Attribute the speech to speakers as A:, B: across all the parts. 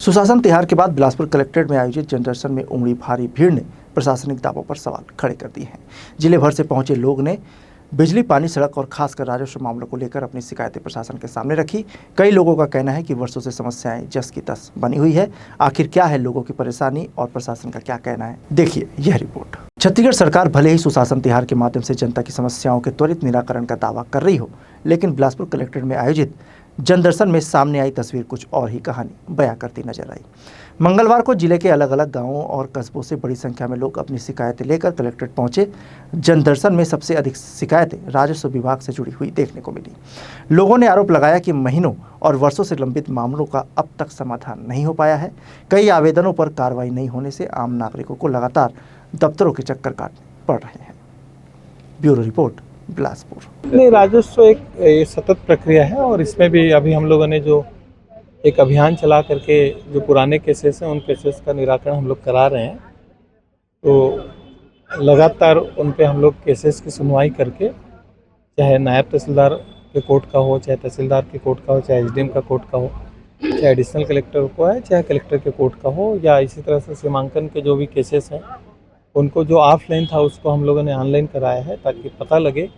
A: सुशासन तिहार के बाद बिलासपुर कलेक्ट्रेट में आयोजित जनदर्शन में उमड़ी भारी भीड़ ने प्रशासनिक दावों पर सवाल खड़े कर दिए हैं। जिले भर से पहुंचे लोग ने बिजली, पानी, सड़क और खासकर राजस्व मामलों को लेकर अपनी शिकायतें प्रशासन के सामने रखी। कई लोगों का कहना है कि वर्षों से समस्याएं जस की तस बनी हुई है। आखिर क्या है लोगों की परेशानी और प्रशासन का क्या कहना है, देखिए यह रिपोर्ट। छत्तीसगढ़ सरकार भले ही सुशासन तिहार के माध्यम से जनता की समस्याओं के त्वरित निराकरण का दावा कर रही हो, लेकिन बिलासपुर कलेक्ट्रेट में आयोजित जनदर्शन में सामने आई तस्वीर कुछ और ही कहानी बयां करती नजर आई। मंगलवार को जिले के अलग अलग गांवों और कस्बों से बड़ी संख्या में लोग अपनी शिकायतें लेकर कलेक्ट्रेट पहुंचे। जनदर्शन में सबसे अधिक शिकायतें राजस्व विभाग से जुड़ी हुई देखने को मिली। लोगों ने आरोप लगाया कि महीनों और वर्षों से लंबित मामलों का अब तक समाधान नहीं हो पाया है। कई आवेदनों पर कार्रवाई नहीं होने से आम नागरिकों को लगातार दफ्तरों के चक्कर काटने पड़ रहे हैं। Bureau report, Bilaspur.
B: नहीं, राजस्व एक सतत प्रक्रिया है और इसमें भी अभी हम लोगों ने जो एक अभियान चला करके जो पुराने केसेस हैं उन केसेस का निराकरण हम लोग करा रहे हैं। तो लगातार उन पे हम लोग केसेस की सुनवाई करके, चाहे नायब तहसीलदार के कोर्ट का हो, चाहे तहसीलदार के कोर्ट का हो, चाहे एसडीएम का कोर्ट का हो, चाहे एडिशनल कलेक्टर को है, चाहे कलेक्टर के कोर्ट का हो, या इसी तरह से सीमांकन के जो भी केसेस हैं उनको जो ऑफलाइन था उसको हम लोगों ने ऑनलाइन कराया है, ताकि पता लगे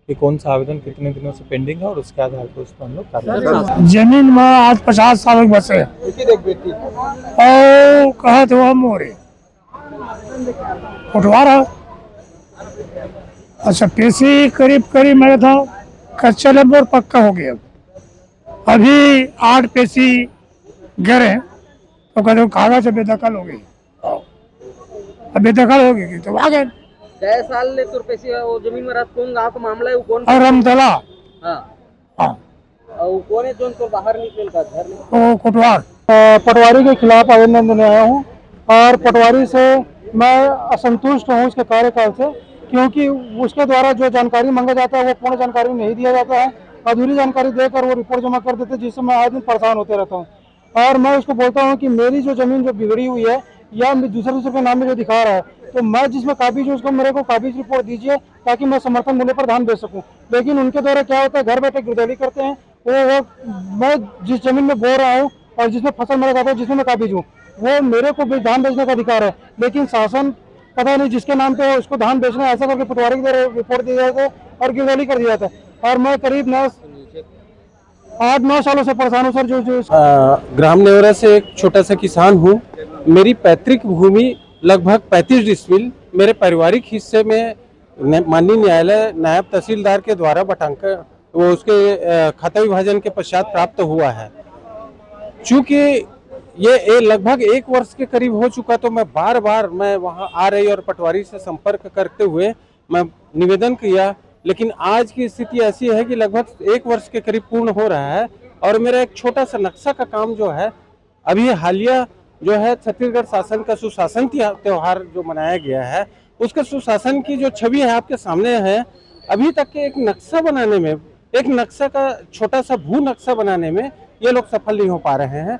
B: कि कौन सा आवेदन कितने दिनों से पेंडिंग है और उसके आधार पर उसको हम लोग कार्रवाई।
C: जमीन में आज 50 साल बसे और कहत हुआ मोरे उठवारा। अच्छा, पेशी करीब मेरे था कच्चा लेबर पक्का हो गया। अभी 8 पेशी गिरे तो कहते कागज से बेदखल हो गई। अब बेदखल हो गई तो आ गए।
D: कई साल ले तुर पेशी वो जमीन में रात कौन गांव का मामला है, वो कौन
C: रमतला।
D: हां और कौन है जो तो बाहर निकल का घर में
C: तो कोटवार।
B: पटवारी के खिलाफ आवेदन देने आया हूं और पटवारी से मैं असंतुष्ट हूं उसके कार्यकाल से, क्योंकि उसके द्वारा जो जानकारी मांगा जाता है वो पूर्ण जानकारी नहीं दिया जाता है। अधूरी जानकारी देकर वो रिपोर्ट जमा कर देते, जिससे मैं आए दिन परेशान होते रहता हूँ। और मैं उसको बोलता हूँ कि मेरी जो जमीन जो बिगड़ी हुई है या दूसरे के नाम में जो दिखा रहा है, तो मैं जिसमें काबिज हूँ उसको मेरे को काबिज रिपोर्ट दीजिए ताकि मैं समर्थन मूल्य पर धान बेच सकूं। लेकिन उनके द्वारा क्या होता है, घर बैठे गिरदावरी करते हैं। वो मैं जिस जमीन में बो रहा हूँ और जिसमें फसल मेरा जाता है, जिसमें मैं काबिज हूँ, वो मेरे को भी धान बेचने का अधिकार है। लेकिन शासन पता नहीं जिसके नाम पे उसको धान बेचना है, ऐसा करके पटवारी के द्वारा रिपोर्ट दिया जाता है और गिरदावरी कर दिया जाता है। और मैं करीब 8-9 सालों से परेशान हूँ सर। जो
E: ग्राम नेवरा से एक छोटा सा किसान हूँ। मेरी पैतृक भूमि लगभग 35 डिसमिल मेरे पारिवारिक हिस्से में माननीय न्यायालय नायब तहसीलदार के द्वारा बटांकर वो उसके खाता विभाजन के पश्चात प्राप्त हुआ है। चूँकि ये लगभग 1 वर्ष के करीब हो चुका, तो मैं बार बार वहाँ आ रही और पटवारी से संपर्क करते हुए मैं निवेदन किया, लेकिन आज की स्थिति ऐसी है कि लगभग 1 वर्ष के करीब पूर्ण हो रहा है और मेरा एक छोटा सा नक्शा का काम जो है अभी हालिया जो है छत्तीसगढ़ शासन का सुशासन त्योहार जो मनाया गया है, उसके सुशासन की जो छवि है आपके सामने है। अभी तक के एक नक्शा बनाने में, एक नक्शा का छोटा सा भू नक्शा बनाने में ये लोग सफल नहीं हो पा रहे हैं।